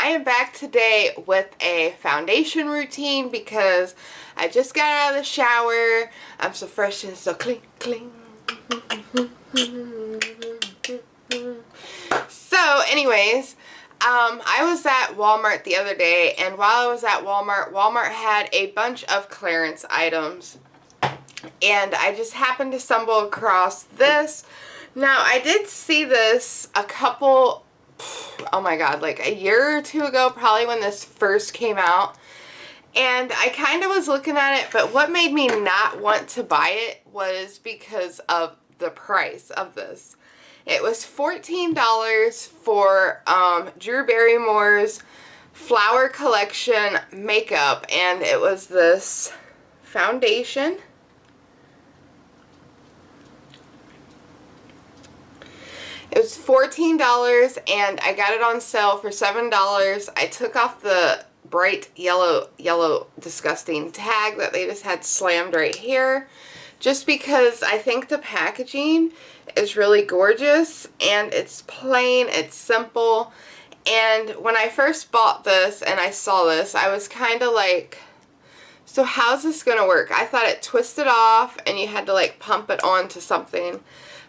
I am back today with a foundation routine because I just got out of the shower. I'm so fresh and so clean, clean. So anyways, I was at Walmart the other day, and while I was at Walmart had a bunch of clearance items, and I just happened to stumble across this. Now, I did see this a couple, oh my god, like a year or two ago, probably when this first came out, and I kind of was looking at it, but what made me not want to buy it was because of the price of this. It was $14 for Drew Barrymore's Flower Collection makeup, and it was this foundation. It was $14 and I got it on sale for $7. I took off the bright yellow disgusting tag that they just had slammed right here, just because I think the packaging is really gorgeous and it's plain, it's simple. And when I first bought this and I saw this, I was kind of like, so how's this gonna work? I thought it twisted off and you had to like pump it onto something.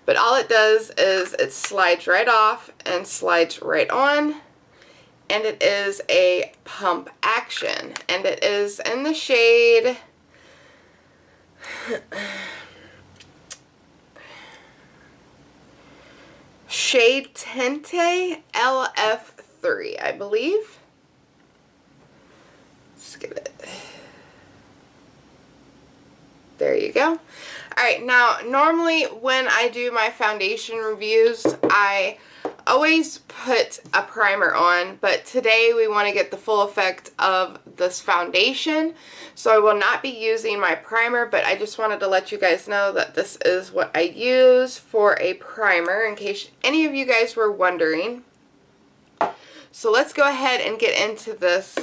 But all it does is it slides right off and slides right on, and it is a pump action, and it is in the shade Tente LF3, I believe. Let's get it. There you go. Alright, now normally when I do my foundation reviews, I always put a primer on, but today we want to get the full effect of this foundation, so I will not be using my primer, but I just wanted to let you guys know that this is what I use for a primer, in case any of you guys were wondering. So let's go ahead and get into this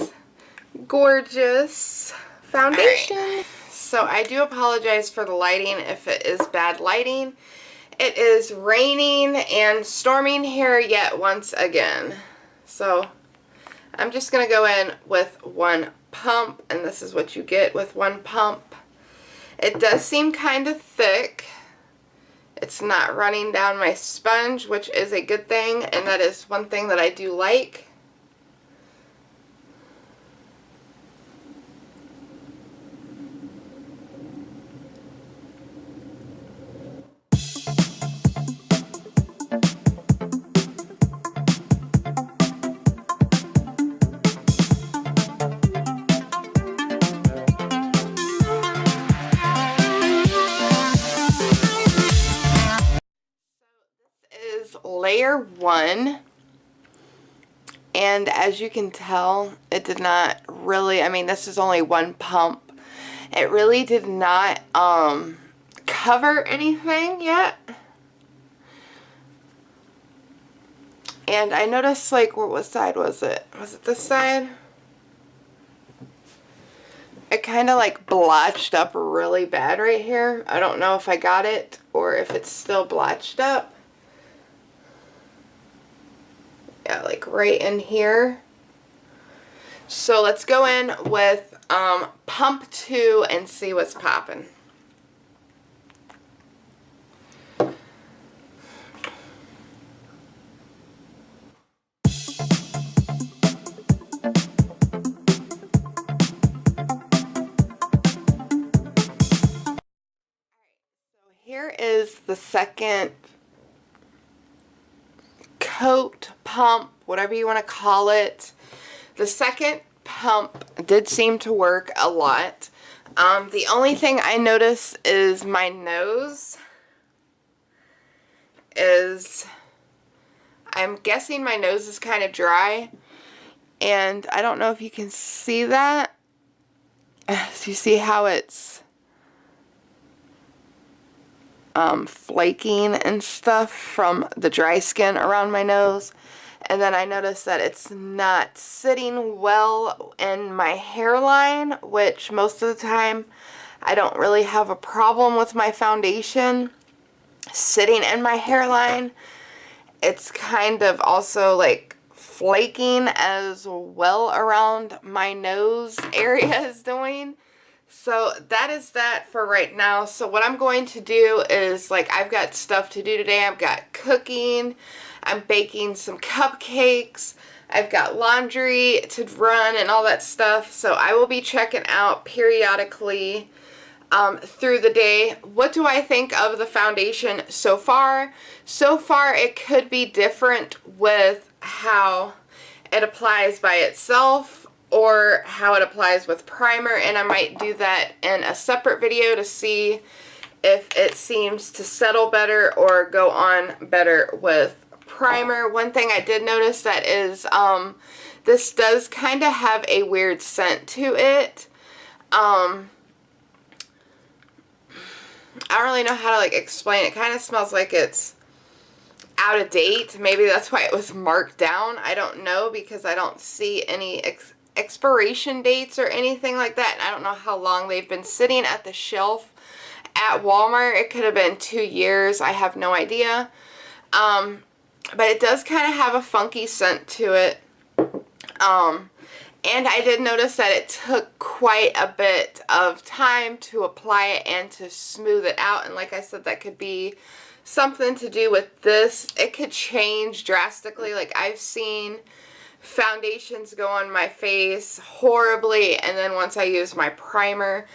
gorgeous foundation. Right. So I do apologize for the lighting if it is bad lighting. It is raining and storming here yet once again. So I'm just going to go in with one pump, and this is what you get with one pump. It does seem kind of thick. It's not running down my sponge, which is a good thing, and that is one thing that I do like. Layer 1, and as you can tell, it did not really, I mean, this is only one pump. It really did not cover anything yet. And I noticed, like, what side was it? Was it this side? It kind of like blotched up really bad right here. I don't know if I got it or if it's still blotched up. Yeah, like right in here. So let's go in with pump 2 and see what's popping. Here is the second coat, pump, whatever you want to call it. The second pump did seem to work a lot. The only thing I notice is my nose is, I'm guessing my nose is kind of dry, and I don't know if you can see that. So you see how it's flaking and stuff from the dry skin around my nose. And then I noticed that it's not sitting well in my hairline, which most of the time I don't really have a problem with my foundation sitting in my hairline. It's kind of also like flaking as well around my nose area is doing. So that is that for right now. So what I'm going to do is, like, I've got stuff to do today. I've got cooking. I'm baking some cupcakes. I've got laundry to run and all that stuff. So I will be checking out periodically through the day. What do I think of the foundation so far? So far, it could be different with how it applies by itself or how it applies with primer, and I might do that in a separate video to see if it seems to settle better or go on better with primer. One thing I did notice that is this does kind of have a weird scent to it. I don't really know how to like explain it. It kind of smells like it's out of date. Maybe that's why it was marked down. I don't know, because I don't see any expiration dates or anything like that. And I don't know how long they've been sitting at the shelf at Walmart. It could have been 2 years. I have no idea. But it does kind of have a funky scent to it. And I did notice that it took quite a bit of time to apply it and to smooth it out. And like I said, that could be something to do with this. It could change drastically. Like, I've seen foundations go on my face horribly, and then once I use my primer,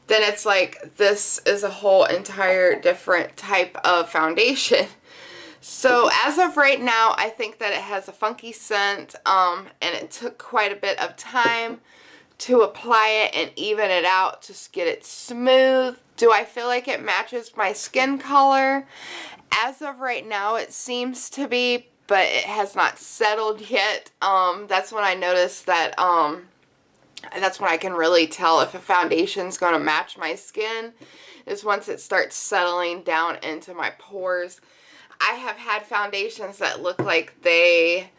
then it's like this is a whole entire different type of foundation. So as of right now, I think that it has a funky scent, and it took quite a bit of time to apply it and even it out to get it smooth. Do I feel like it matches my skin color? As of right now, it seems to be, but it has not settled yet. That's when I noticed that, that's when I can really tell if a foundation's going to match my skin, is once it starts settling down into my pores. I have had foundations that look like they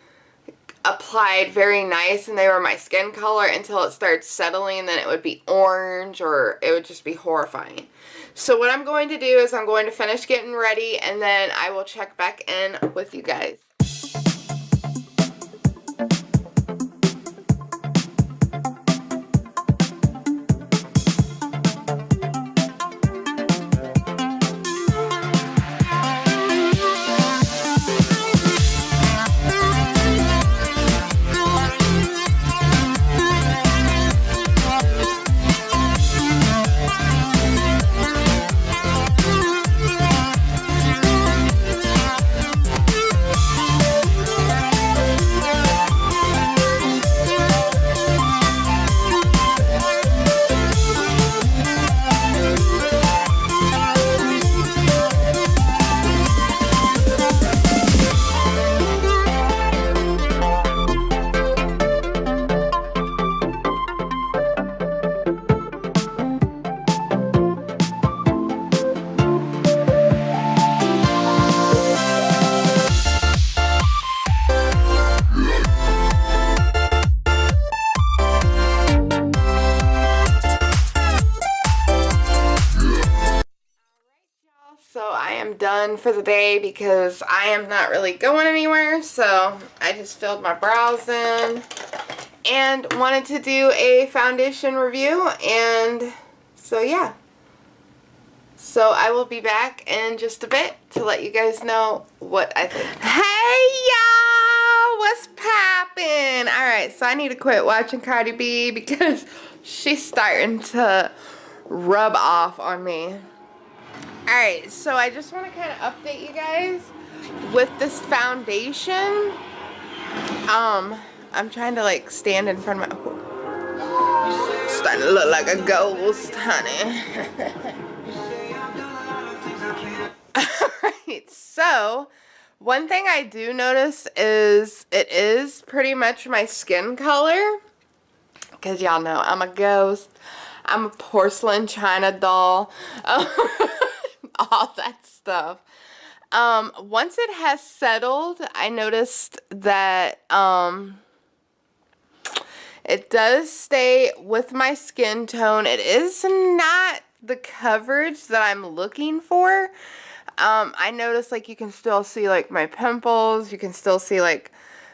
applied very nice and they were my skin color until it started settling, then it would be orange or it would just be horrifying. So what I'm going to do is I'm going to finish getting ready, and then I will check back in with you guys. So I am done for the day because I am not really going anywhere, so I just filled my brows in and wanted to do a foundation review, and so yeah. So I will be back in just a bit to let you guys know what I think. Hey y'all, what's poppin'? Alright, so I need to quit watching Cardi B because she's starting to rub off on me. Alright, so I just want to kind of update you guys with this foundation. I'm trying to like stand in front of my... Starting to look like a ghost, honey. Alright, so one thing I do notice is it is pretty much my skin color. Because y'all know I'm a ghost. I'm a porcelain china doll. All that stuff. Once it has settled, I noticed that it does stay with my skin tone. It is not the coverage that I'm looking for. I noticed like you can still see like my pimples. You can still see like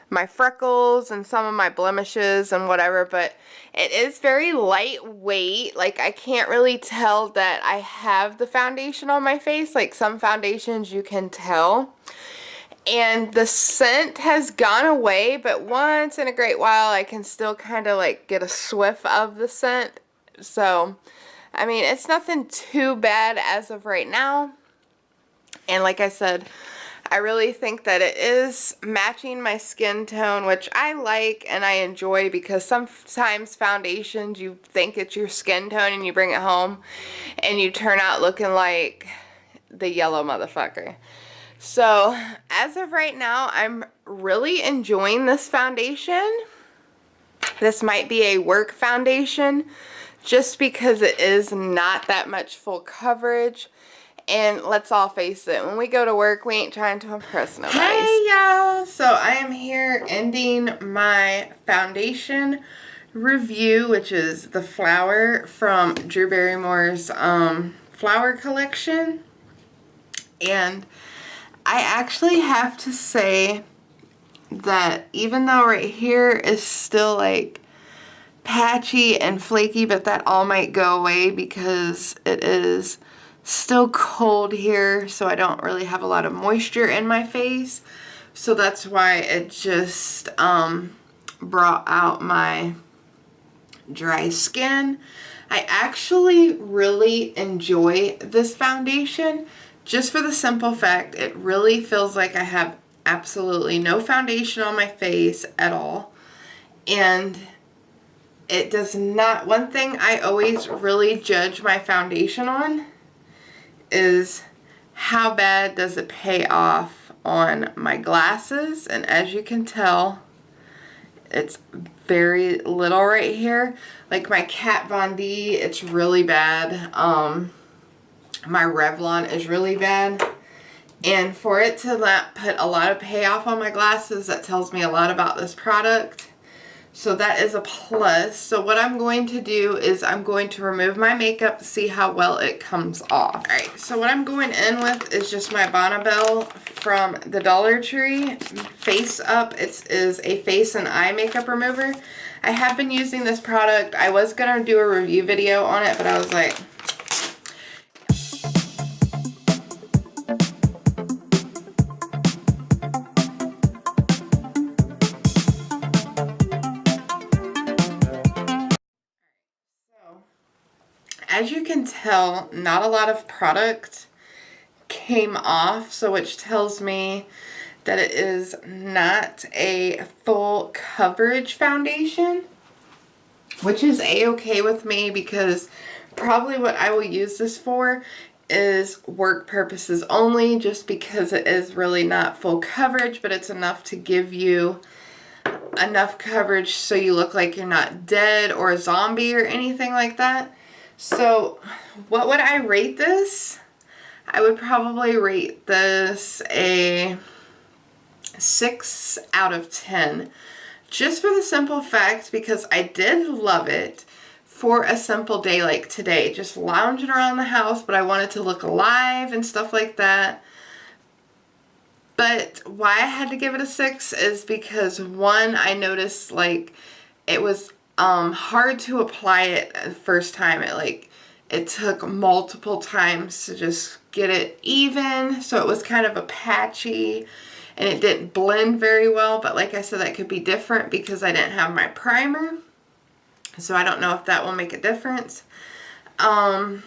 my freckles and some of my blemishes and whatever, but it is very lightweight. Like, I can't really tell that I have the foundation on my face. Like, some foundations you can tell. And the scent has gone away, but once in a great while I can still kind of like get a whiff of the scent. So, I mean, it's nothing too bad as of right now. And like I said, I really think that it is matching my skin tone, which I like and I enjoy, because sometimes foundations, you think it's your skin tone and you bring it home and you turn out looking like the yellow motherfucker. So, as of right now, I'm really enjoying this foundation. This might be a work foundation just because it is not that much full coverage. And let's all face it, when we go to work, we ain't trying to impress nobody. Hey, y'all! So, I am here ending my foundation review, which is the Flower from Drew Barrymore's Flower collection. And I actually have to say that even though right here is still like patchy and flaky, but that all might go away because it is still cold here, so I don't really have a lot of moisture in my face. So that's why it just brought out my dry skin. I actually really enjoy this foundation. Just for the simple fact, it really feels like I have absolutely no foundation on my face at all. And it does not, one thing I always really judge my foundation on is how bad does it pay off on my glasses. And as you can tell, it's very little right here. Like my Kat Von D, it's really bad. My Revlon is really bad, and for it to not put a lot of payoff on my glasses, that tells me a lot about this product. So that is a plus. So what I'm going to do is I'm going to remove my makeup to see how well it comes off. Alright, so what I'm going in with is just my Bonnabelle from the Dollar Tree Face Up. It is a face and eye makeup remover. I have been using this product. I was going to do a review video on it, but I was like, as you can tell, not a lot of product came off, so which tells me that it is not a full coverage foundation, which is a-okay with me, because probably what I will use this for is work purposes only, just because it is really not full coverage, but it's enough to give you enough coverage so you look like you're not dead or a zombie or anything like that. So, what would I rate this? I would probably rate this a 6 out of 10. Just for the simple fact, because I did love it for a simple day like today. Just lounging around the house, but I wanted to look alive and stuff like that. But why I had to give it a 6 is because, one, I noticed like it was hard to apply it the first time. It took multiple times to just get it even, so it was kind of a patchy and it didn't blend very well. But like I said, that could be different because I didn't have my primer, so I don't know if that will make a difference. And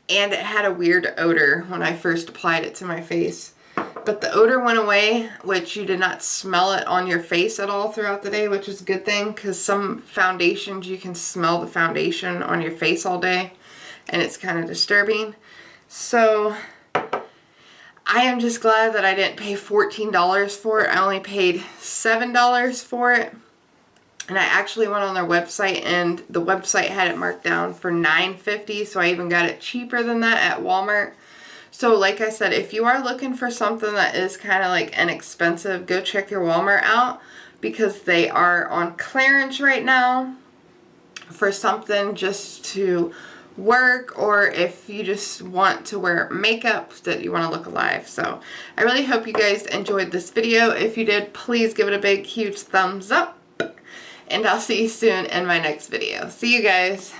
it had a weird odor when I first applied it to my face. But the odor went away, which you did not smell it on your face at all throughout the day, which is a good thing, because some foundations you can smell the foundation on your face all day, and it's kind of disturbing. So I am just glad that I didn't pay $14 for it. I only paid $7 for it. And I actually went on their website, and the website had it marked down for $9.50, so I even got it cheaper than that at Walmart. So like I said, if you are looking for something that is kind of like inexpensive, go check your Walmart out, because they are on clearance right now for something just to work, or if you just want to wear makeup that you want to look alive. So I really hope you guys enjoyed this video. If you did, please give it a big huge thumbs up, and I'll see you soon in my next video. See you guys.